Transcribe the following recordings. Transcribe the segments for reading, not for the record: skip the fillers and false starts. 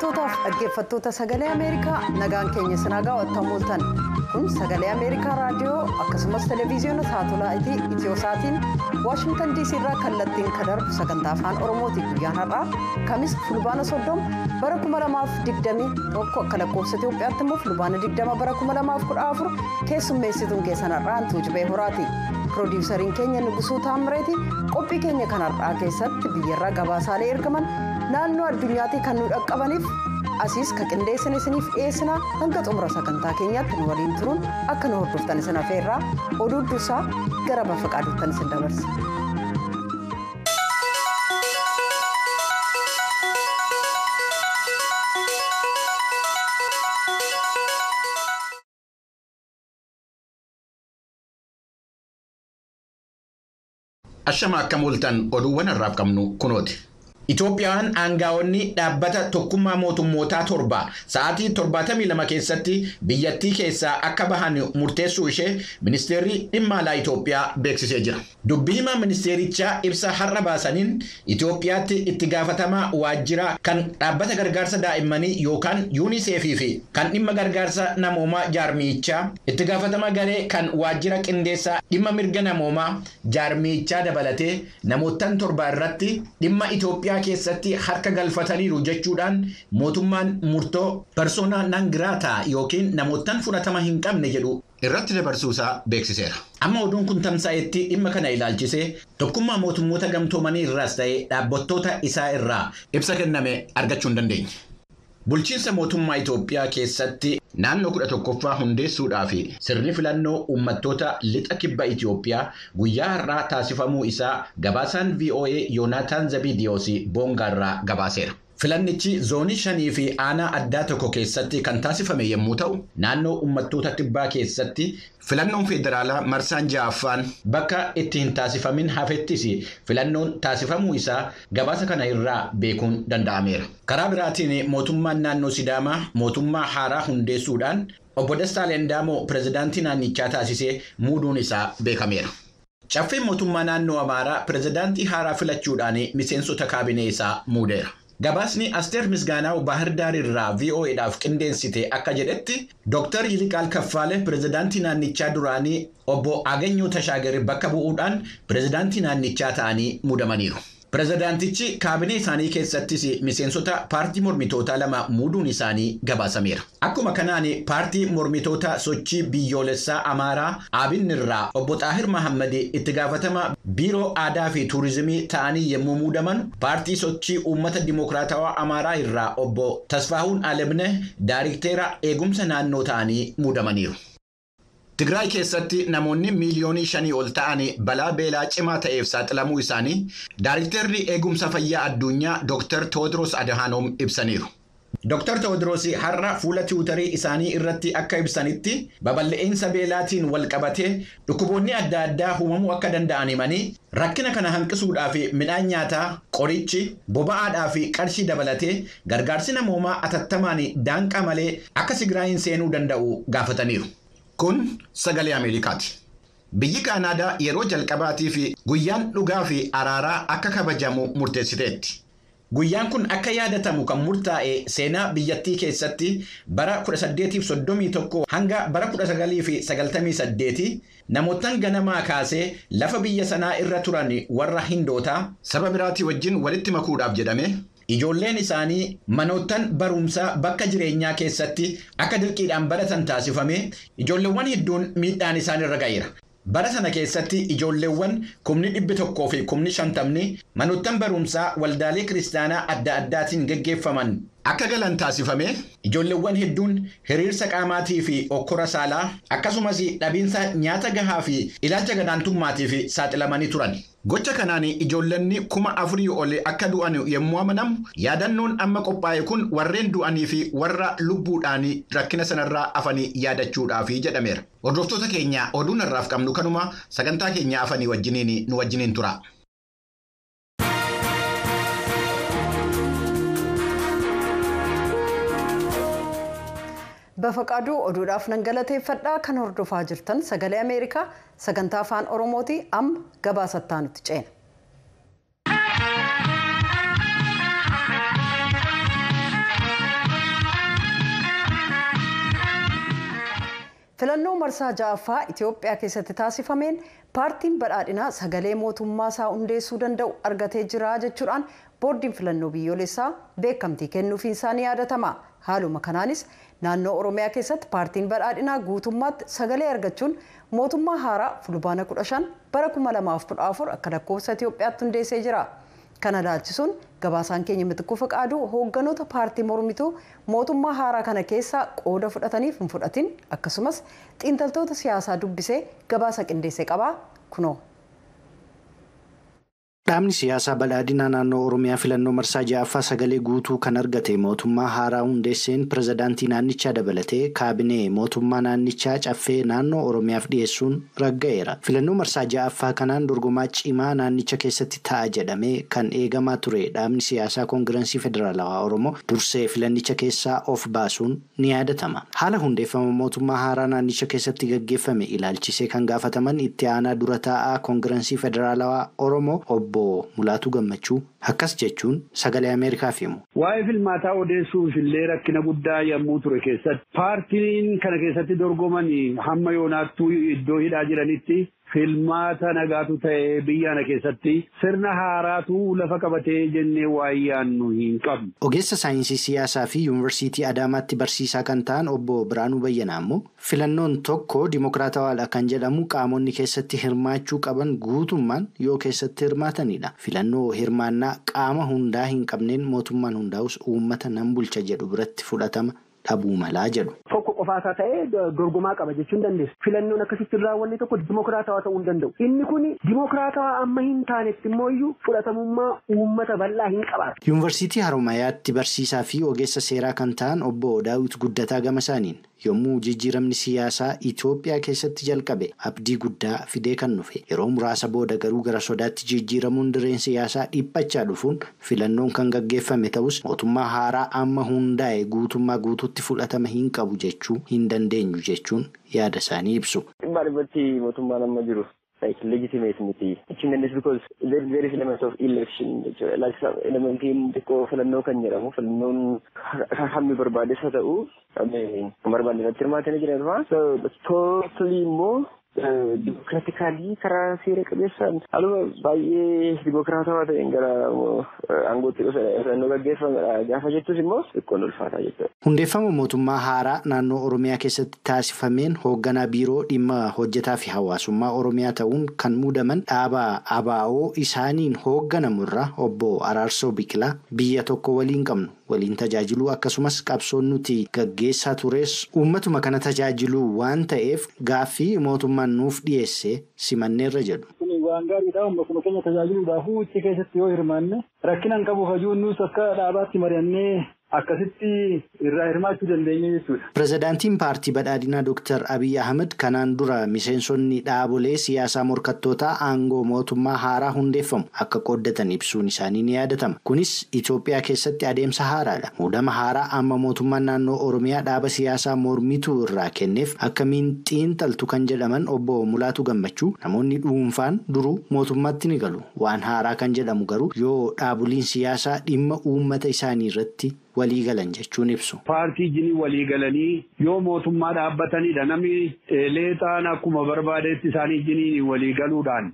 Daawwattootaaf dhaggeeffattoota sagalee Ameerikaa nagaan keenya sinagaa wattamooltan kun sagalee Ameerikaa raadiyoo akkasumas televiziyoona saatalaaytii Itiyooosaatiin Waashingtan DC irraa kallattiin kadarbu sagantaa afaan Oromooti guyyaan har'aa Kamis fulbaana 30 bara 2021 akka lakkoofsa Itoophiyaatti immoo fulbaana 20 bara 2014 keessummeessituun keessan har'aa Tuujubee Horaati. Piroodyuusariin keenya Nugusuu Taamreeti qophii keenya kanarraa keessatti biyyarraa gabaasaalee ergaman naannoo addunyaatii kan nu dhaqqabaniif asiis ka qindeessine isiniif dhiyeessina hanga xumura sagantaa keenyaatti nu waliin turuun akka nu hordoftan isin afeerraa oduu dursaa gara Bafaqaaduuttan isin dabarsa. Ashama akka mul'atan oduuwwan har'aaf qabnu kunooti. Itoophiyaan aangaa'onni dhaabbata tokkummaa mootummootaa 7 sa'aatii 72 keessatti biyyattii keessaa akka bahan murteessuu ishee ministeerri dhimma alaa Itoophiyaa beeksisee jira. Dubbii himaa ministeerichaa ibsa har'a baasaniin Itoophiyaatti itti gaafatamaa waajjira kan dhaabbata gargaarsa daa'immanii yookaan UNICEF fi kan dhimma gargaarsa namoomaa jaarmiyichaa itti gaafatamaa garee kan waajjira qindeessaa dhimma mirga namoomaa jaarmiyichaa dabalatee namootaan 7 irratti dhimma Itoophiyaa keessatti harka galfataniiru jechuudhaan mootummaan murtoo persona non grata yookiin namootaan fudhatama hin qabne jedhu irratti dabarsuusaa beeksiseera. Amma oduun kun tamsaa'etti dhimma kana ilaalchisee tokkummaa mootummoota gamtoomanii irraas ta'ee dhaabbattoota isaa irraa ibsa kenname argachuu hin dandeenye. Bulchiinsa mootummaa Itoophiyaa keessatti naannoo 11ffaa hundeessuudhaaf sirni filannoo uummattoota lixa kibba Itoophiyaa guyyaa har'aa taasifamuu isaa gabaasaan VOA Yoonaataan Zabidiyoos Boongaarraa gabaaseera. Filannichi zoonii 5 fi aanaa addaa tokko keessatti kan taasifame yommuu ta'u naannoo uummattoota kibbaa keessatti filannoon federaalaa marsaan 6ffaan bakka itti hin taasifamin hafettis filannoon taasifamuu isaa gabaasa kana irraa beekuun danda'ameera. Karaa biraatiin mootummaan naannoo Sidaamaa mootummaa haaraa hundeessuudhaan obbo Dastaa Leendamoo pirezidaantii naannichaa taasisee muuduun isaa beekameera. Caffeen mootummaa naannoo Amaaraa pirezidaantii haaraa filachuudhaan miseensota kaabinee isaa muudeera. Gabaasni Asteer Misgaanaaw Bahar Daar irraa VOA'dhaaf qindeessite akka jedhetti Dr. Yiliqaal Kaffaale pirezidaantii naannichaa duraanii obbo Aganyoo Tashaagari bakka bu'uudhaan pirezidaantii naannichaa ta'anii muudamaniiru. Pirezidaantichi kaabinee isaanii keessattis miseensota paartii mormitootaa 2 muuduun isaanii gabaasameera. Akkuma kanaan paartii mormitoota sochii biyyoolessaa Amaaraa Abin irraa obbo Xaahir Mahammad itti gaafatama biiroo aadaa fi tuurizimii ta'anii yommuu muudaman paartii sochii uummata dimokiraatawaa Amaaraa irraa obbo Tasfaahuun Alemne daayirikteera eegumsa naannoo ta'anii muudamaniiru. Tigraay keessatti namoonni miiliyoonii 5 ol ta'an balaa beelaa cimaa ta'eef saaxilamuu isaanii daayirikteerri eegumsa fayyaa addunyaa Dr. Tewodiroos Adhaanoom ibsaniiru. Dr. Tewodiroos har'a fuula tiwutarii isaanii irratti akka ibsanitti babal'insa beelaatiin wal qabatee dhukkuboonni adda addaa uumamuu akka danda'an himanii rakkina kana hanqisuudhaaf midhaan nyaataa, qorichi, boba'aadhaa fi qarshii dabalatee gargaarsi namoomaa atattamaan daanqaa malee akka Tigraayin seenuu danda'u gaafataniiru. Kun sagalee Ameerikaati. Biyyi Kaanaadaa yeroo jalqabaatii fi guyyaan dhugaa fi araaraa akka kabajamu murteessiteetti. Guyyaan kun akka yaadatamu kan murtaa'e seenaa biyyattii keessatti bara 1831 hanga bara 1998 namootaan ganamaa kaasee lafa biyya sanaa irra turan warra Hindootaa saba biraatii wajjin walitti makuudhaaf jedhame. Ijoolleen isaanii manootaan barumsaa bakka jireenyaa keessatti akka dirqiidhaan baratan taasifame ijoolleewwan hedduun miidhaan isaan irra ga'eera. Bara sana keessatti ijoolleewwan 100,000 fi 50,000 manootaan barumsaa waldaalee kiristaanaa adda addaatiin gaggeeffaman akka galan taasifame ijoolleewwan hedduun hiriirsa qaamaatii fi okkora saalaa akkasumas dhabiinsa nyaata gahaa fi ilaalcha gadaantummaatiif saaxilamanii turan. Gocha kanaan ijoolleen 4,000 ol akka du'an yommuu amanamu yaadannoon amma qophaa'e kun warreen du'anii fi warra lubbuudhaan rakkina sanarraa hafanii yaadachuudhaaf jedhameera. Hordoftoota keenya oduun har'aaf qabnu kanuma sagantaa keenya hafanii nu wajjiniin tura. Bafaqaaduu oduudhaaf nan galateeffadhaa kan hordofaa jirtan sagalee Ameerikaa sagantaa afaan Oromooti amma gabaasattaa nutti ceena. filannoo marsaa ja'affaa Itoophiyaa keessatti taasifameen paartiin badhaadhinaa sagalee mootummaa isaa hundeessuu danda'u argatee jira jechuudhaan boordiin filannoo biyyoolessaa beekamtii kennuufiin isaanii yaadatama. Haaluma kanaanis naannoo Oromiyaa keessatti paartiin badhaadhinaa guutummaatti sagalee argachuun mootummaa haaraa fulbaana 15 bara 2014 akka lakkoofsa Itoophiyaatti hundeessee jira. Kana ilaalchisuun gabaasaan keenya Mitikkuu Faqaaduu hoogganoota paartii mormituu mootummaa haaraa kana keessaa qooda fudhataniif hin fudhatin akkasumas xiinxaltoota siyaasaa dubbisee gabaasa qindeessee qaba kunoo. Dhaabni siyaasaa badhaadhinaa naannoo Oromiyaa filannoo marsaa ja'affaa sagalee guutuu kan argate mootummaa haaraa hundeesseen pirezidaantii naannichaa dabalatee kaabinee mootummaa naannichaa caffee naannoo Oromiyaaf dhiyeessuun ragga'eera. Filannoo marsaa ja'affaa kanaan dorgomaa cimaa naannicha keessatti ta'a jedhamee kan eegamaa ture dhaabni siyaasaa Koongirensii Federaalawaa Oromoo dursee filannicha keessaa of baasuun ni yaadatama. Haala hundeeffama mootummaa haaraa naannicha keessatti gaggeeffame ilaalchisee kan gaafataman itti aanaa dura taa'aa Koongirensii Federaalawaa Oromoo obbo Mulaatu Gammachuu akkas jechuun sagalee Ameerikaaf himu. Waa'ee filmaataa odeessuuf illee rakkina guddaa yommuu ture keessatti paartiin kana keessatti dorgomanii hamma yoonaattuu iddoo hidhaa jiranitti filmaata nagaatu ta'ee biyyaana keessatti sirna haaraatu lafa qabatee jennee waayyaannu hin qabnu. Ogeessa saayinsii siyaasaa fi yuunivarsiitii Adaamaatti barsiisaa kan ta'an obbo Biraanuu Bayyanaa immoo filannoon tokko dimokiraatawaadha kan jedhamu qaamonni keessatti hirmaachuu qaban guutummaan yoo keessatti hirmaatanidha. Filannoo hirmaannaa qaama hundaa hin qabneen mootummaan hundaa'us uummata nan bulcha jedhu biratti fudhatama dhabuu malaa jedhu. Tokko qofaasaa ta'ee dorgomaa qaba jechuun dandeessu. Filannoon akkasitti raawwanne tokko dimokiraatawaa ta'uu hin danda'u. Inni kun dimokiraatawaa amma hin taanetti immoo iyyuu fudhatamummaa uummata bal'aa hin qabaatu. Yuunivarsiitii Haromayaatti barsiisaa fi ogeessa seeraa kan ta'an obbo Daawit Guddataa gama isaaniin yommuu jijjiiramni siyaasaa Itoophiyaa keessatti jalqabe abdii guddaa fidee kan dhufe yeroo muraasa booda garuu gara sodaatti jijjiiramuun dirreen siyaasaa dhiphachaa dhufuun filannoon kan gaggeeffame ta'us mootummaa haaraa amma hundaa'e guutummaa guutuutti fudhatama hin qabu jechuu hin dandeenyu jechuun yaada isaanii ibsu. Baay'ee mootummaan amma jiru legitimate miti. It's because there is element of election. Like element in the filannoo kan jedhamu filannoon hammi barbaadessa ta'u barbaadinatti hirmaatanii jiran so totally more dimokiraatikaalii karaa seera qabeessaan haaluma baay'ee dimokiraatawaa ta'een gara aangootti filannoo gaggeeffamedha gaafa jettus immoo xiqqoon ulfaataa jechuudha. Hundeeffama mootummaa haaraa naannoo Oromiyaa keessatti taasifameen hoogganaa biiroo dhimma hojjetaa fi hawaasummaa Oromiyaa ta'uun kan muudaman dhaaba ABO isaaniin hoogganamurra obbo Araarsoo Biqilaa biyya tokko waliin qabnu waliin tajaajiluu akkasumas qabsoon nuti gaggeessaa tures uummatuma kana tajaajiluu waan ta'eef gaaffii mootummaan nuuf dhiyeesse simanneerra jedhu. Waan gaariidha uummatuma keenya tajaajiluudhaaf uchi keessatti yoo hirmaanne rakkinaan qabu hajuun nus akka dhaabaatti mari'annee akkasitti irraa hirmaachuu dandeenya jechuudha. Pirezidaantiin paartii badhaadhinaa Dr. Abiy Ahmed kanaan dura miseensonni dhaabolee siyaasaa morkattootaa aangoo mootummaa haaraa hundeeffamu akka qooddatan ibsuun isaanii ni yaadatama. Kunis Itoophiyaa keessatti adeemsa haaraadha. Muudama haaraa amma mootummaan naannoo Oromiyaa dhaaba siyaasaa mormituu irraa kenneef akkamiin xiinxaltu kan jedhaman obbo Mulaatu Gammachuu namoonni dhuunfaan duruu mootummaatti ni galu. Waan haaraa kan jedhamu garuu yoo dhaabuliin siyaasaa dhimma uummata isaanii irratti walii galan jechuun ibsu. Paartii jinii walii galanii yoo mootummaa dhaabbatanidha. Namni leexaan akkuma barbaadetti isaanii jinii walii galuudhaan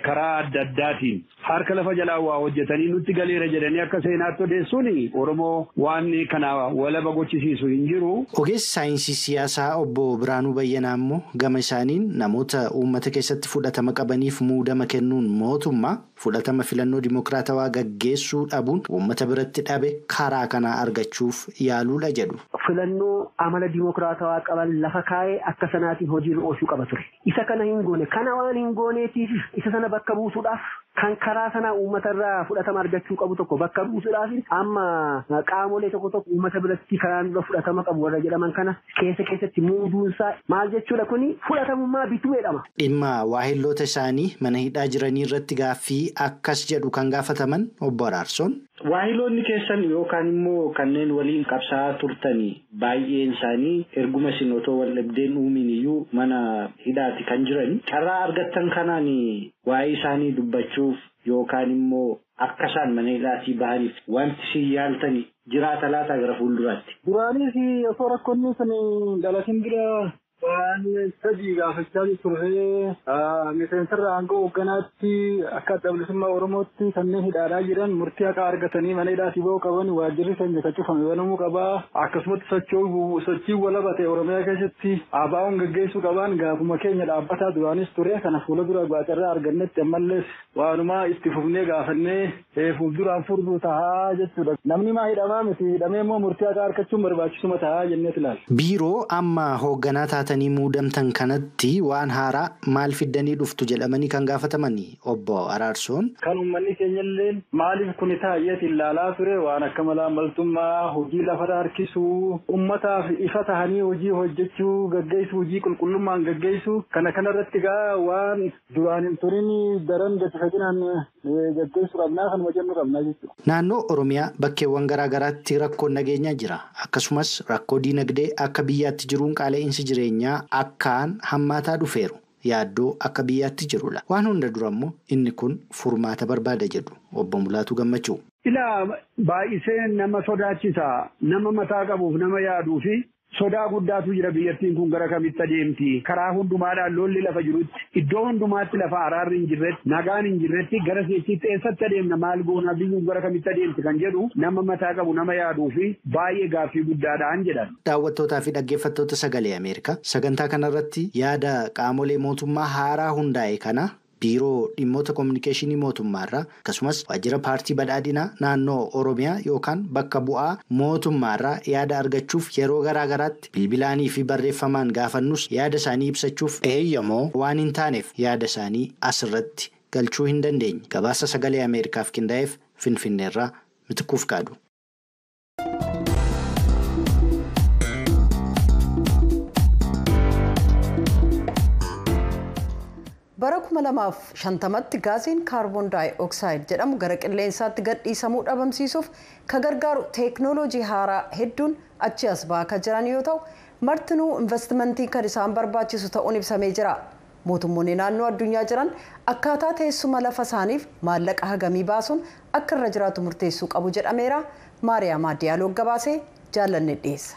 karaa adda addaatiin harka lafa jalaa waa hojjetanii nutti galeera jedhanii akka seenaatti odeessuun Oromoo waan kana walaba gochisiisu hin jiru. Ogeessi saayinsii siyaasaa obbo Biraanuu Bayyanaa immoo gama isaaniin namoota uummata keessatti fudhatama qabaniif muudama kennuun mootummaa fudhatama filannoo dimokiraatawaa gaggeessuu dhabuun uummata biratti dhabe karaa kana argachuuf yaaluudha jedhu. Filannoo amala dimokiraatawaa qaban lafa kaa'ee akka sanaatiin hojiirra oolchuu qaba ture. Isa kana hin goone kana waan hin gooneetiif isa sana bakka buusuudhaaf kan karaa sana uummatarraa fudhatama argachuu qabu tokko bakka buusuudhaaf amma qaamolee tokko uummata biratti karaan dura fudhatama qabu warra jedhaman kana keessatti muuduunsaa maal jechuudha kuni fudhatamummaa bituu jedhama. Dhimma waahilloota isaanii mana hidhaa jiranii irratti gaaffii akkas jedhu kan gaafataman obbo Araarsoon. Waahiloonni keessan yookaan immoo kanneen waliin qabsaa'aa turtanii baay'een isaanii erguma sinotoo wal dhabdeen uuminiyyuu mana hidhaati kan jiran carraa argattan kanaan waa'ee isaanii dubbachuuf yookaan immoo akka isaan mana hidhaatii bahaniif wanti si yaaltanii jiraata laata gara fuulduraatti. Duraanis osoo rakkoonni sun dhalatin bira waan sadii gaafachaa turre miseensarra aangoo hoogganaatti akka bilisummaa Oromootti kanneen hidhaadhaa jiran murtii akka argatanii mana hidhaatii ba'uu qaban waajjirri keenya kan cufame banamuu qabaa. Akkasumas sochii walaba ta'e Oromiyaa keessatti ABO'n gaggeessuu qaban gaafuma keenya dhaabbataa duraanis ture kana fuuldura baacarraa argannetti ammallees waanuma itti fufnee gaafannee fuulduraan furduu tahaa jechuudha. Namni maa hidhamaa miti hidhamee immoo murtii akka argachuun barbaachisuma tahaa jennee ilaalla. Biiroo amma hoogganaa taatanii muudamtan kanatti waan haaraa maal fiddanii dhuftu jedhamanii kan gaafatamanii obbo Araarsoon. Kan uummanni keenya illee maaliif kun taa'eeti ilaalaa ture waan akka malaamaltummaa hojii lafarra harkisuu uummataaf ifa tahanii hojii hojjechuu gaggeessuu hojii qulqullummaan gaggeessuu kanarratti gaa waan duraan hin turin daran gadi fageenyaan gaggeessuu qabnaa kanuma jennu qabnaa jechuudha. Naannoo Oromiyaa bakkeewwan garaagaraatti rakkoon nageenyaa jira. Akkasumas rakkoo diinagdee akka biyyaatti jiruun qaala'insi jireenyaa akkaan hammaataa dhufeeru. Yaaddoo akka biyyaatti jirudha. Waan hunda dura immoo inni kun furmaata barbaada jedhu obbo Mulaatu Gammachuu. Ilaa baay'isee nama sodaachisa. Nama mataa qabuuf nama yaaduu fi sodaa guddaatu jira biyyattiin kun gara kamitti adeemti. Karaa hundumaadhaan lolli lafa jirutti iddoo hundumaatti lafa araarri hin jirretti nagaan hin jirretti gara seechitti eessatti adeemna maal goona biyyuun gara kamitti adeemti kan jedhu nama mataa qabu nama yaaduu fi baay'ee gaaffii guddaadhaan jedhan. Daawwattootaa fi dhaggeeffattoota sagalee Ameerikaa sagantaa kanarratti yaada qaamolee mootummaa haaraa hundaa'e kana biiroo dhimmoota kominikeeshinii mootummaarraa akkasumas waajjira paartii badhaadhinaa naannoo Oromiyaa yookaan bakka bu'aa mootummaarraa yaada argachuuf yeroo garaagaraatti bilbilaanii fi barreeffamaan gaafannus yaada isaanii ibsachuuf eeyyamoo waan hin taaneef yaada isaanii asirratti galchuu hin dandeenye. Gabaasa sagalee Ameerikaaf qindaa'eef Finfinneerraa Mitikuuf Kaadu. Bara 2050tti gaasiin kaarboon daayi'oksaayiid jedhamu gara qilleensaatti gadhiisamuu dhabamsiisuuf kan gargaaru teeknooloojii haaraa hedduun achi as ba'aa jiran yoo ta'u martinuu investimentii kan isaan barbaachisu ta'uun ibsamee jira. Mootummoonni naannoo addunyaa jiran akkaataa teessuma lafa isaaniif maallaqa hagamii baasuun akka irra jiraatu murteessuu qabu jedhameera. Maariyaam Adiyaaloo gabaasee jaallanne dhiyeessa.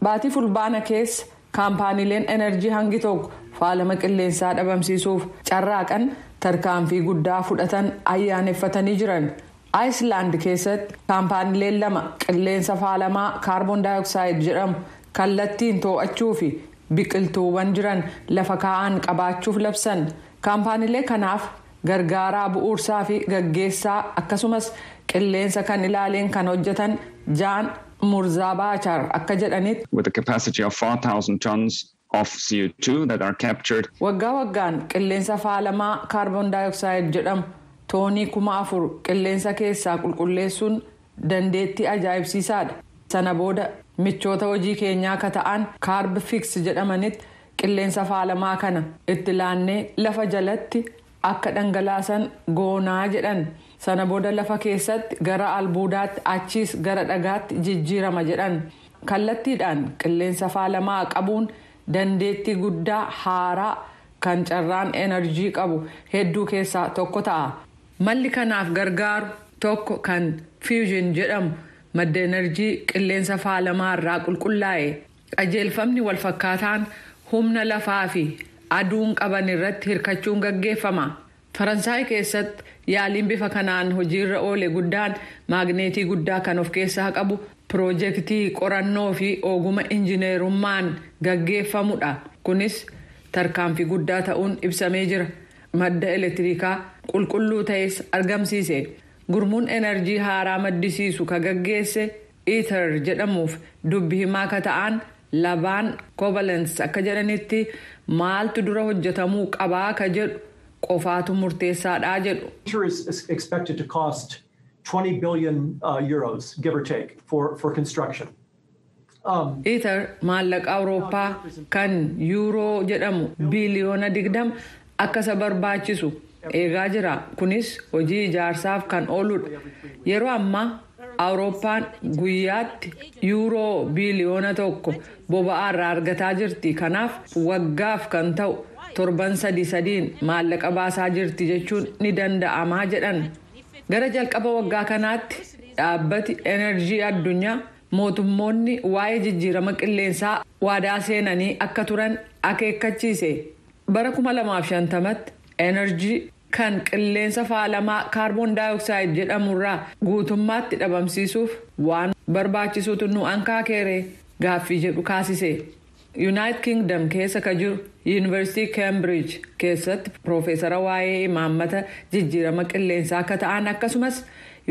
Baatii fulbaana keessa kaampaaniileen enerjii hangi tokko faalama qilleensaa dhabamsiisuuf carraaqan tarkaanfii guddaa fudhatan ayyaaneffatanii jiran. Ayislaand keessatti kaampaaniileen 2 qilleensa faalamaa kaarboon daayi'oksaayiid jedhamu kallattiin to'achuu fi biqiltuuwwan jiran lafa kaa'an qabaachuuf labsan. Kaampaaniilee kanaaf gargaaraa bu'uursaa fi gaggeessaa akkasumas qilleensa kan ilaaleen kan hojjetan Jaan Murzaabachar akka jedhanitti with a capacity of 4,000 tons of CO2 that are captured. Waggaan qilleensa faalamaa kaarboon daayi'oksaayiid jedhamu toonii 4,000 qilleensa keessaa qulqulleessuun dandeettii ajaa'ibsiisaadha. Sana booda michoota hojii keenyaa akka ta'an kaarb fiks jedhamanitti qilleensa faalamaa kana itti laannee lafa jalatti akka dhangalaasan goonaa jedhan. Sana booda lafa keessatti gara albuudaatti achiis gara dhagaatti jijjiirama jedhan. Kallattiidhaan qilleensa faalamaa qabuun dandeettii guddaa haaraa kan carraan enerjii qabu hedduu keessaa tokko ta'a. Malli kanaaf gargaaru tokko kan fusion jedhamu madda enerjii qilleensa faalamaa irraa qulqullaa'e. Qajeelfamni walfakkaataan humna lafaa fi aduun qaban irratti hirkachuun gaggeeffama. Faransaay keessatti yaaliin bifa kanaan hojiirra oole guddaan maagneetii guddaa kan of keessaa qabu piroojeektii qorannoo fi ogummaa injineerummaan gaggeeffamudha. Kunis tarkaanfii guddaa ta'uun ibsamee jira. Madda elektirikaa qulqulluu ta'es argamsiise. Gurmuun enerjii haaraa maddisiisu ka gaggeesse Ether jedhamuuf dubbi himaa ka ta'an Labaan Kovalens akka jedhanitti maaltu dura hojjetamuu qabaa ka jedhu qofaatu murteessaadha jedhu. Ether is expected to cost 20 billion euros, give or take, for construction. Ether maallaqa Awurooppaa kan yuuroo jedhamu biiliyoona 20 akka isa barbaachisu eegaa jira. Kunis hojii ijaarsaaf kan ooludha. Yeroo ammaa Awurooppaan guyyaatti yuuroo biiliyoona 1 boba'aa irraa argataa jirti. Kanaaf waggaaf kan ta'u torban 3 maallaqa baasaa jirti jechuun ni danda'amaa jedhan. Gara jalqaba waggaa kanaatti dhaabbati enerjii addunyaa mootummoonni waa'ee jijjiirama qilleensaa waadaa seenanii akka turan akeekkachiise. Bara 2050tti enerjii kan qilleensa faalamaa kaarboon daayoksaayiid jedhamurraa guutummaatti dhabamsiisuuf waan barbaachisuutu nu ankaakeere gaaffii jedhu kaasise. United Kingdom keessa ka jiru University Cambridge keessatti Profeesara waa'ee imaammata jijjiirama qilleensaa akka ta'an akkasumas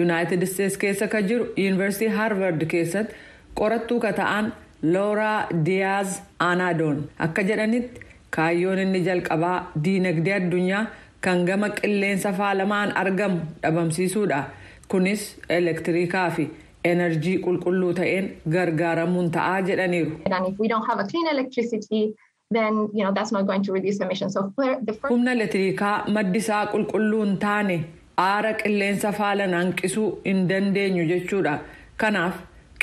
United States keessa ka jiru University Harvard keessatti qorattuu ka ta'an Laura Diaz Anadon akka jedhanitti kaayyoon inni jalqabaa diinagdee addunyaa kan gama qilleensa faalamaan argamu dhabamsiisuudha. Kunis elektiriikaa fi enerjii qulqulluu ta'een gargaaramuun ta'aa jedhaniiru. Humna elektiriikaa maddisaa qulqulluun taane aara qilleensa faalan hanqisuu hin dandeenyu jechuudha. Kanaaf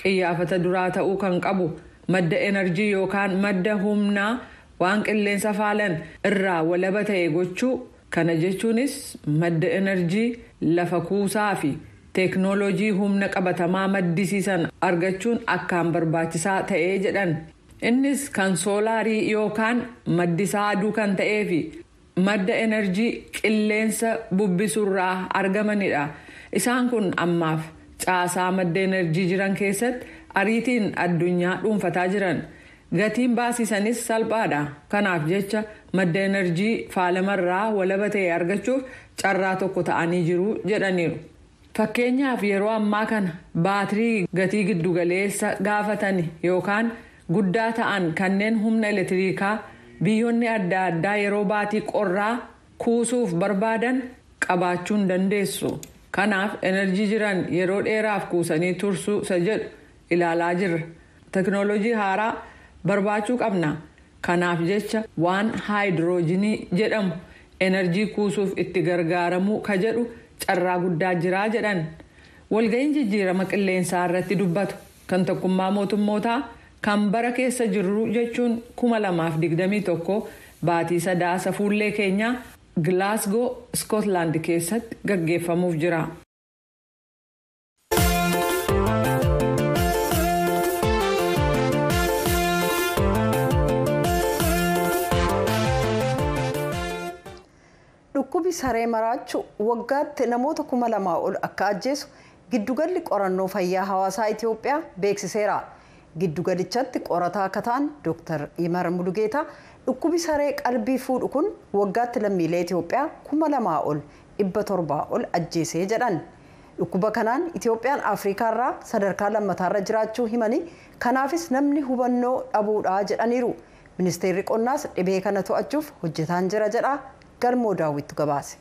qiyyaafata duraa ta'uu kan qabu madda enerjii yookaan madda humnaa waan qilleensa faalan irraa walaba ta'e gochuu. Kana jechuunis madda enerjii lafa kuusaa fi teeknooloojii humna qabatamaa maddisiisan argachuun akkaan barbaachisaa ta'ee jedhan. Innis kan soolaarii yookaan maddisaa aduu kan ta'ee fi madda enerjii qilleensa bubbisurraa argamanidha. Isaan kun ammaaf caasaa madda enerjii jiran keessatti ariitiin addunyaa dhuunfataa jiran. Gatiin baasisanis salphaadha. Kanaaf jecha madda enerjii faalamarraa walaba ta'e argachuuf carraa tokko ta'anii jiru jedhaniiru. Fakkeenyaaf yeroo ammaa kana baatirii gatii giddugaleessa gaafatan yookaan guddaa ta'an kanneen humna elektiriikaa biyyoonni adda addaa yeroo baatii qorraa kuusuuf barbaadan qabaachuun dandeessu. Kanaaf enerjii jiran yeroo dheeraaf kuusanii tursuu isa jedhu ilaalaa jirra. Teknooloojii haaraa barbaachuu qabna. Kanaaf jecha waan haayidiroojinii jedhamu enerjii kuusuuf itti gargaaramuu ka jedhu carraa guddaa jiraa jedhan. Walga'iin jijjiirama qilleensaa irratti dubbatu kan tokkummaa mootummootaa kan bara keessa jirru jechuun 2021 baatii sadaasa fuullee keenyaa Glasgow Scotland keessatti gaggeeffamuuf jira. Dhukkubi saree maraachuu waggaatti namoota 2,000 ol akka ajjeesu giddugalli qorannoo fayyaa hawaasaa Itoophiyaa beeksiseera. Giddugalichatti qorataa akka ta'an Dr. Imar Mulugeetaa dhukkubi saree qalbii fuudhu kun waggaatti lammiilee Itoophiyaa 2,000 ol 700 ol ajjeesee jedhan. Dhukkuba kanaan Itoophiyaan Afriikaarraa sadarkaa lammataarra jiraachuu himanii kanaafis namni hubannoo dhabuudhaa jedhaniiru. Ministeerri qonnaas dhibee kana to'achuuf hojjetaan jira jedha. Galmoo daawwitu gabaase.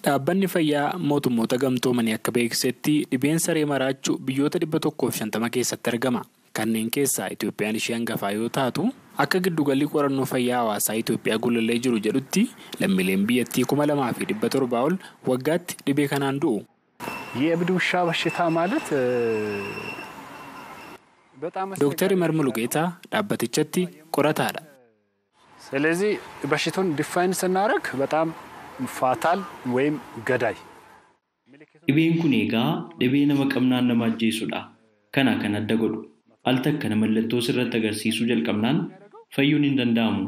Dhaabbanni fayyaa mootummoota gamtoomanii akka beeksisetti dhibeen saree maraachuu biyyoota 150 keessatti argama. Kanneen keessaa Itoophiyaan ishee hangafaa yoo taatu akka giddugalli qorannoo fayyaa hawaasaa Itoophiyaa gulalee jiru jedhutti lammiileen biyyattii 2,700 ol waggaatti dhibee kanaan du'u. የእብድ ውሻ በሽታ ማለት Dr. Imar Mulugeetaa dhaabbatichatti qorataadha. ስለዚህ በሽታውን ዲፋይን ስናደርግ በጣም ፋታል ወይም ገዳይ dhibeen kun egaa dhibee nama qabnaan nama ajjeesudha. Kana kan adda godhu al takka nama mallattoo sirratti agarsiisuu jalqabnaan fayyuun hin danda'amu.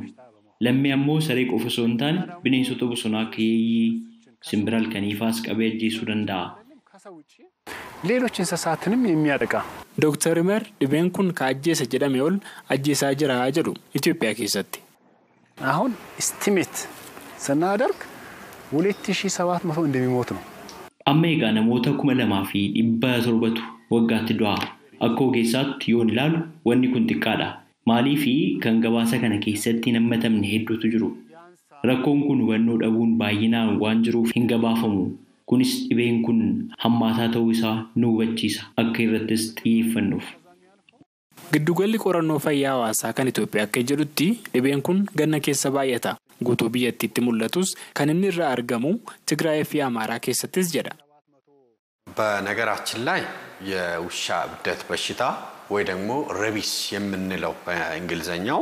Lammii ammoo saree qofa osoo hin taane bineensota bosonaa akka yeeyyii simbira halkaniifaas qabee ajjeesuu danda'a. ሌሎች እንስሳትንም የሚያጠቃ Dr. Imar dhibeen kun ka ajjeesa jedhame ol ajjeesaa jira jedhu Itoophiyaa keessatti. አሁን ኢስቲሜት ስናደርግ 2,700 እንደሚሞት ነው። Amma egaa namoota 2,700 waggaatti du'a. Akka ogeessaatti yoon ilaalu wanni kun xiqqaadha. Maaliif kan gabaasa kana keessatti nammatamne hedduutu jiru. Rakkoon kun hubannoo dhabuun baay'inaan waan jiruuf hin gabaafamu. Kunis dhibeen kun hammaataa ta'uu isaa nu hubachiisa. Akka irrattis xiyyeeffannuuf. Giddugalli qorannoo fayyaa hawaasaa kan Itoophiyaa akka jedhutti dhibeen kun ganna keessa baay'ata. Guutuu biyyattiitti mul'atus kan inni irraa argamu Tigraay fi Amaaraa keessattis jedha. በነገራችን ላይ የውሻ እብደት በሽታ ወይ ደግሞ ረቢስ የምንለው በእንግሊዘኛው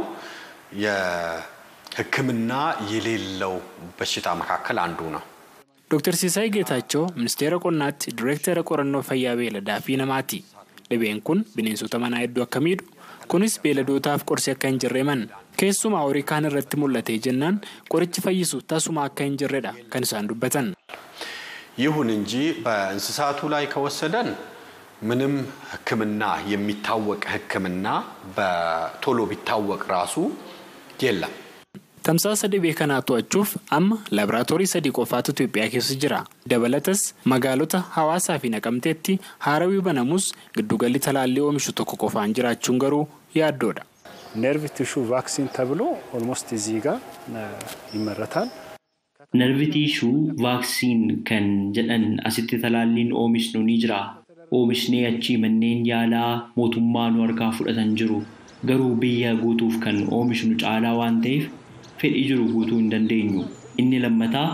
የሕክምና የሌለው በሽታ መካከል አንዱ ነው። Dr. Sisaay Geetaachoo ministeera qonnaatti direektara qorannoo fayyaa beeladaa fi namaati. dhibeen kun bineensota manaa hedduu akka miidhu kunis beeladootaaf qorsi akka hin jirreeman keessumaa horii kaan irratti mul'atee jennaan qorichi fayyisu tasuma akka hin jirredha kan isaan dubbatan. ይሁን እንጂ በእንስሳቱ ላይ ከወሰደን ምንም ሕክምና የሚታወቅ ሕክምና በቶሎ ቢታወቅ ራሱ የለም. Tamsaasa dhibee kanaa to'achuuf amma laaboraatoorii 3 qofaatu Itoophiyaa keessa jira. Dabalatas magaalota Hawaasaa fi Naqamteetti haarawii banamus giddugalli talaallii oomishu tokko qofaan jiraachuun garuu yaaddoodha. ነርቭ ቲሹ ቫክሲን ተብሎ ኦልሞስት እዚህ ጋር ይመረታል. ነርቭ ቲሹ ቫክሲን kan jedhan asitti talaalliin oomishnu ni jira. Oomishni achi manneen yaalaa mootummaa nu harkaa fudhatan jiru. Garuu biyya guutuuf kan oomishnu caalaa waan ta'eef fedhii jiru guutuu hin dandeenyu. Inni lammataa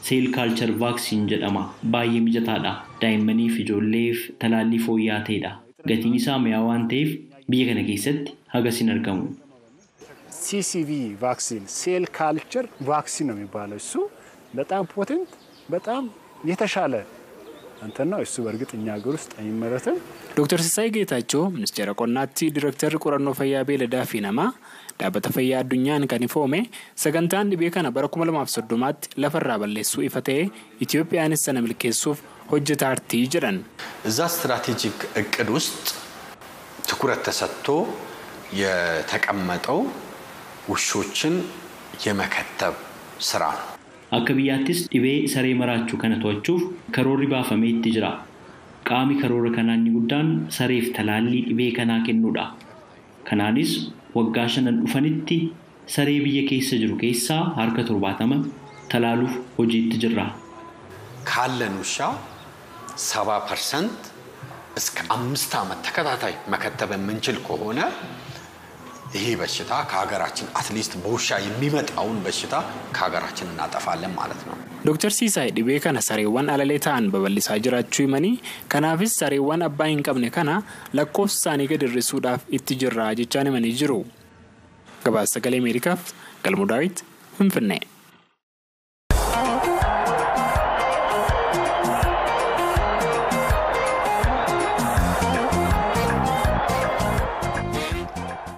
seel kaalchar vaaksiin jedhama. Baay'ee mijataadha. Daa'immaniif ijoolleef talaallii fooyya'aa ta'edha. Gatiin isaa mi'aa waan ta'eef biyya kana keessatti hagas hin argamu. ሲሲቪ ቫክሲን ሴል ካልቸር ቫክሲን ነው የሚባለው እሱ በጣም ፖቴንት በጣም የተሻለ እንትን ነው እሱ በእርግጥ እኛ ሀገር ውስጥ አይመረትም። ዶክተር ሲሳይ ጌታቸው ሚኒስቴር ቆናቲ ዳይሬክተር ቆረኖ ፈያ ቤለዳ ፊናማ ዳበተ ፈያ አዱኛን ከኒፎሜ ሰገንታን ዲቤ ከነ በረኩመ ለማፍሰዱማት ለፈራ በለሱ ኢፈቴ ኢትዮጵያን ሰነ ምልኬሱፍ ሆጀታርቲ ጅረን እዛ ስትራቴጂክ እቅድ ውስጥ ትኩረት ተሰጥቶ የተቀመጠው ውሾችን የመከተብ ስራ ነው። አከቢያቲስ ዲቤ ሰሬ መራቹ ከነቶቹፍ ከሮሪ ባፈሜት ይጅራ ቃሚ ከሮረ ከናኒ ጉዳን ሰሬፍ ተላሊ ዲቤ ከና ከኑዳ ከናኒስ ወጋሸነን ዱፈንቲ ሰሬ ብየ ከይሰ ጅሩ ከይሳ ሃርከ ቱርባተመ ተላሉፍ ሆጂት ጅራ ካለን ውሻ 70% እስከ 5 ዓመት ተከታታይ መከተብ የምንችል ከሆነ ይሄ በሽታ ከሀገራችን አትሊስት በውሻ የሚመጣውን በሽታ ከሀገራችን እናጠፋለን ማለት ነው። ዶክተር ሲሳይ ዲቤ ከነ ሰሬዋን አለሌታን በበሊሳ ጅራቹ ይመኒ ከናፊስ ሰሬዋን አባይን ቀብነ ከና ለኮፍሳኔ ገድርሱዳፍ ኢትጅራ ጀቻኔ መኒ ጅሩ ገባስ ሰገሌ አሜሪካፍ ገልሙ ዳዊት ፍንፍኔ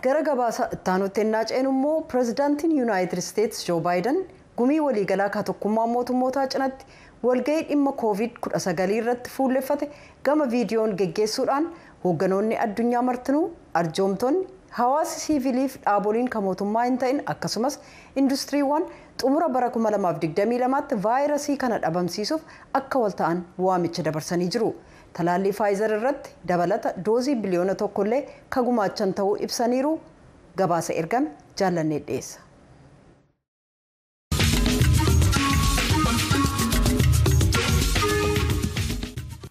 gara gabaasa ittaanutti naaceen immoo pirezidaantiin yuunaayitid isteetsi joo baayiden gumii waliigalaa tokkummaa mootummootaa cinatti walgahii dhimma covid-19 irratti fuulleffate gama viidiyoon geggeessuudhaan hoogganoonni addunyaa martinuu arjoomtonni hawaasi siiviliif dhaaboliin kan mootummaa hin ta'in akkasumas industiriiwwan xumura bara 2022tti vaayirasii kana dhabamsiisuuf akka wal ta'an waamicha dabarsanii jiru. Talaallii Pfizer irratti dabalata doozii biliyoona tokkollee kagumaachan ta'uu ibsaniiru gabaasa ergame jaallannee dhiyeessa.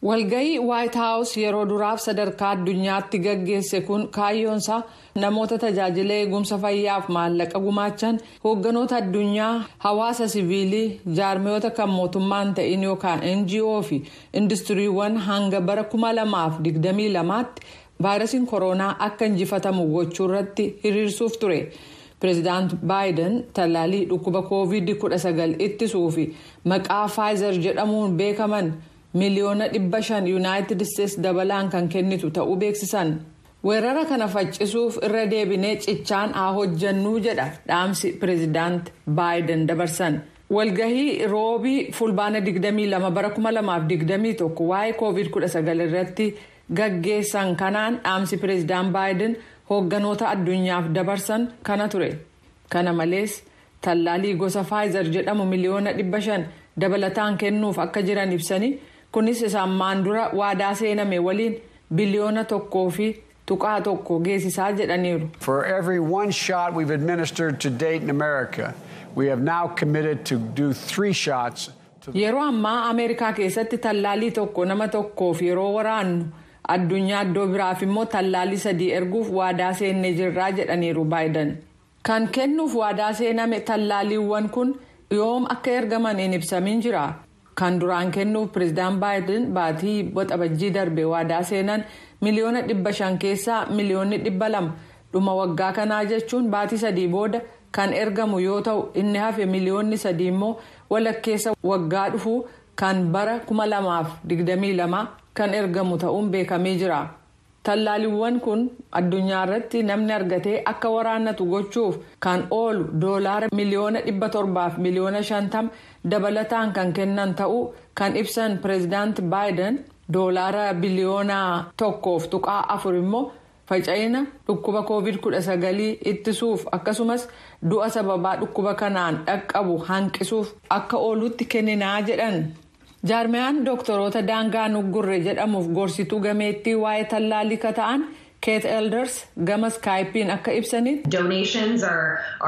Walgahii White House yeroo duraaf sadarkaa addunyaatti gaggeesse kun kaayyoonsaa namoota tajaajila eegumsa fayyaaf maallaqa gumaachan hoogganoota addunyaa hawaasa siviilii jaarmiyoota kan mootummaan ta'in yookaan NGO fi industiriiwwan hanga bara 2022tti vaayirasiin koronaa akka injifatamu gochuu irratti hiriirsuuf ture. Pireezidaant Baayiden tallaalii dhukkuba COVID-19 ittisuu fi maqaa Pfizer jedhamuun beekaman miliyoona 500 Yuunaayitid Isteetsi dabalaan kan kennitu ta'uu beeksisan. Weerara kana faccisuuf irra deebinee cichaan haa hojjannuu jedha dhaamsi pireezidaant Baayiden dabarsan. Walgahii roobii fulbaana 22 bara 2021 waa'ee COVID-19 irratti gaggeessan kanaan dhaamsi pireezidaant Baayiden hoogganoota addunyaaf dabarsan kana ture. Kana malees tallaalii gosa Pfizer jedhamu miliyoona 500 dabalataan kennuuf akka jiran ibsanii kunis isaan maandura waadaa seename waliin biliyoona 1.1 geessisaa jedhaniiru. For every one shot we've administered to date in America, we have now committed to do 3 shots. Yeroo ammaa Ameerikaa keessatti tallaalii tokko nama tokkoof yeroo waraannu addunyaa iddoo biraaf immoo tallaalii 3 erguuf waadaa seennee jirraa jedhaniiru Baayiden. Kan kennuuf waadaa seename tallaaliiwwan kun yoom akka ergaman hin ibsamin jira. Kan duraan kennuuf pireezidaant Baayiden baatii waxabajjii darbe waadaa seenan miliyoona 500 keessaa miliyoonni 200 dhuma waggaa kanaa jechuun baatii 3 booda kan ergamu yoo ta'u inni hafe miliyoonni 3 immoo walakkeessa waggaa dhufu kan bara 2022 kan ergamu ta'uun beekamee jira. Tallaaliiwwan kun addunyaa irratti namni argatee akka waraannatu gochuuf kan oolu doolaara miliyoona 700 fi miliyoona 50 dabalataan kan kennan ta'uu kan ibsan pireezidaanti Baayiden doolaara biliyoona 1.4 immoo faca'ina dhukkuba COVID-19 ittisuuf akkasumas du'a sababaa dhukkuba kanaan dhaqqabu hanqisuuf akka oolutti kenninaa jedhan. Jaarmiyaan doktoroota daangaa nuggurre jedhamuuf gorsituu gameettii waa'ee tallaalii kata'an Kate Elders gama Skype'n akka ibsanitti. Donations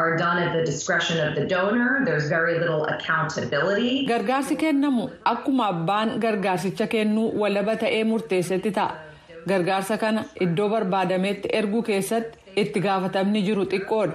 are done at the discretion of the donor. There's very little accountability. Gargaarsi kennamu akkuma abbaan gargaarsicha kennuu walaba ta'ee murteessetti ta'a. Gargaarsa kana iddoo barbaadametti erguu keessatti itti gaafatamni jiru xiqqoodha.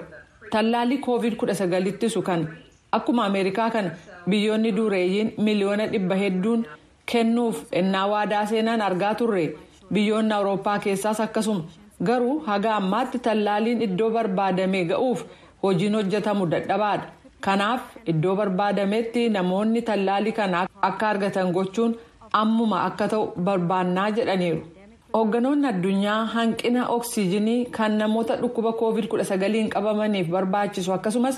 Tallaalii COVID-19 ittisu kan akkuma Ameerikaa kana biyyoonni dureeyyiin miliyoona 100 kennuuf ennaa waadaa seenan argaa turre. Biyyoonni Awurooppaa keessaas akkasuma garuu haga ammaatti tallaaliin iddoo barbaadamee ga'uuf hojiin hojjetamu dadhabaadha. Kanaaf iddoo barbaadametti namoonni tallaalii kana akka argatan gochuun ammuma akka ta'u barbaannaa jedhaniiru. Hoogganoonni addunyaa hanqina oksijiinii kan namoota dhukkuba COVID-19 qabamaniif barbaachisu akkasumas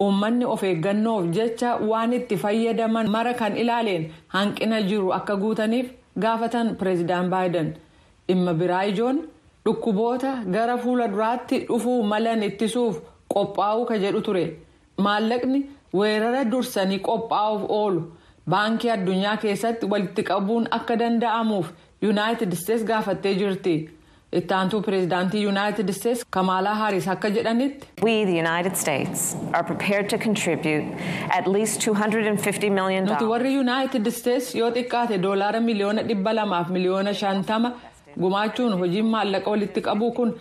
uummanni of eeggannoof jecha waan itti fayyadaman mara kan ilaaleen hanqina jiru akka guutaniif gaafatan pireezidaant Baayiden. Dhimma biraa ijoon dhukkuboota gara fuula duraatti dhufuu malan ittisuuf qophaa'uu ka jedhu ture. Maallaqni weerara dursanii qophaa'uuf oolu baankii addunyaa keessatti walitti qabuun akka danda'amuuf United States gaafattee jirti. Itti aantuu pireezidaantii United States Kamala Harris akka jedhanitti. We, the United States, are prepared to contribute at least $250 million. Nuti warri United States yoo xiqqaate doolaara miliyoona 200 fi miliyoona 50 gumaachuun hojiin maallaqa walitti qabuu kun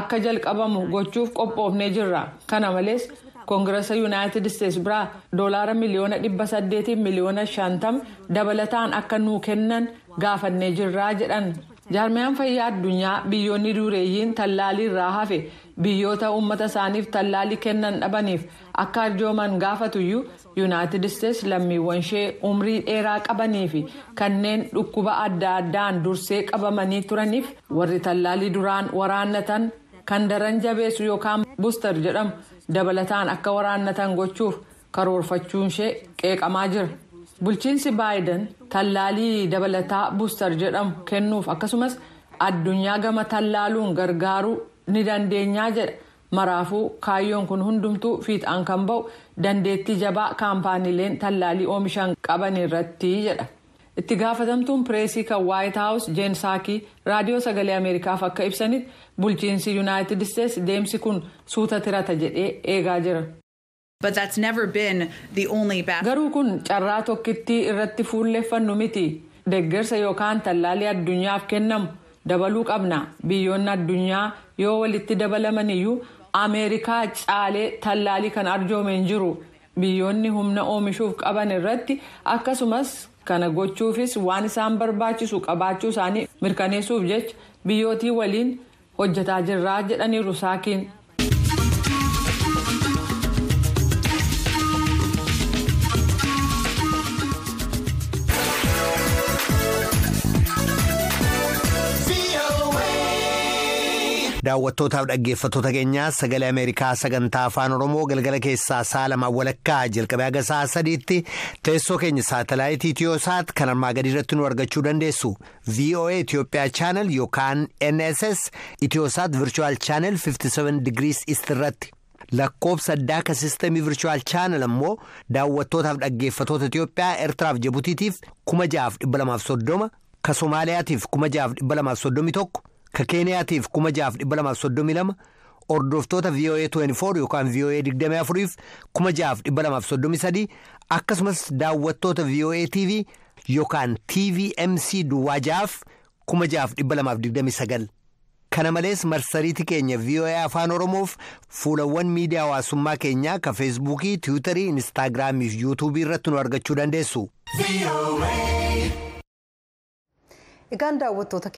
akka jalqabamu gochuuf qophoofnee jirra. Kana malees Koongirasa United States biraa doolaara miliyoona 800 fi miliyoona 50 dabalataan akka nuu kennan gaafannee jirraa jedhan. Jaarmiyaan fayyaa addunyaa biyyoonni dureeyyiin tallaalii irraa hafe biyyoota uummata isaaniif tallaalii kennan dhabaniif akka arjooman gaafatuyyuu United States lammiiwwan ishee umrii dheeraa qabanii fi kanneen dhukkuba adda addaan dursee qabamanii turaniif warri tallaalii duraan waraannatan kan daran jabeessu yookaan booster jedhamu dabalataan akka waraannatan gochuuf karoorfachuun ishee qeeqamaa jira. Bulchiinsi Baayiden tallaalii dabalataa booster jedhamu kennuuf akkasumas addunyaa gama tallaaluun gargaaruu ni dandeenyaa jedha. Maraafuu kaayyoon kun hundumtuu fiixaan kan ba'u dandeettii jabaa kaampaaniileen tallaalii oomishan qaban irratti jedha. Itti gaafatamtuun pireesii kan White House Jen Psaki raadiyoo sagalee Ameerikaaf akka ibsanitti bulchiinsi United States deemsi kun suuta tirata jedhee eegaa jira. But that's never been the only battle. Garuu kun carraa tokkittii irratti fuulleeffannu miti. Deeggarsa yookaan tallaalii addunyaaf kennamu dabaluu qabna. Biyyoonni addunyaa yoo walitti dabalaman iyyuu Ameerikaa caalee tallaalii kan arjoome hin jiru. Biyyoonni humna oomishuuf qaban irratti akkasumas kana gochuufis waan isaan barbaachisu qabaachuu isaanii mirkaneessuuf jecha biyyootii waliin hojjetaa jirraa jedhaniiru Psakiin. Daawwattootaaf dhaggeeffattoota keenyaa sagalee Ameerikaa sagantaa afaan Oromoo galgala keessaa sa'a lamaa walakkaa jalqabee haga sa'a 3tti teessoo keenya saatalaayitii Itiyoosaat kan armaa gadii irratti nu argachuu dandeessu. VOA Itoophiyaa Channel yookaan NSS Itiyoosaat Virtual Channel 57 degrees East irratti. Lakkoofsa addaa ka sistemii Virtual Channel ammoo daawwattootaaf dhaggeeffattoota Itoophiyaa Eertiraaf Jibutiitiif 6230 ka Somaaliyaatiif 6231 ka Keeniyaatiif 6232 hordoftoota VOA 24 yookaan VOA 24 6233 akkasumas daawwattoota VOA TV yookaan TVMC duwwaajaaf 6229 kana malees marsariitii keenya VOA afaan Oromoof fuulawwan miidiyaa hawaasummaa keenyaa ka Feesbuukii, Tiwiitarii, Instaagiraamii fi Yuutuubii irratti nu argachuu dandeessu. Egaan daawwattoota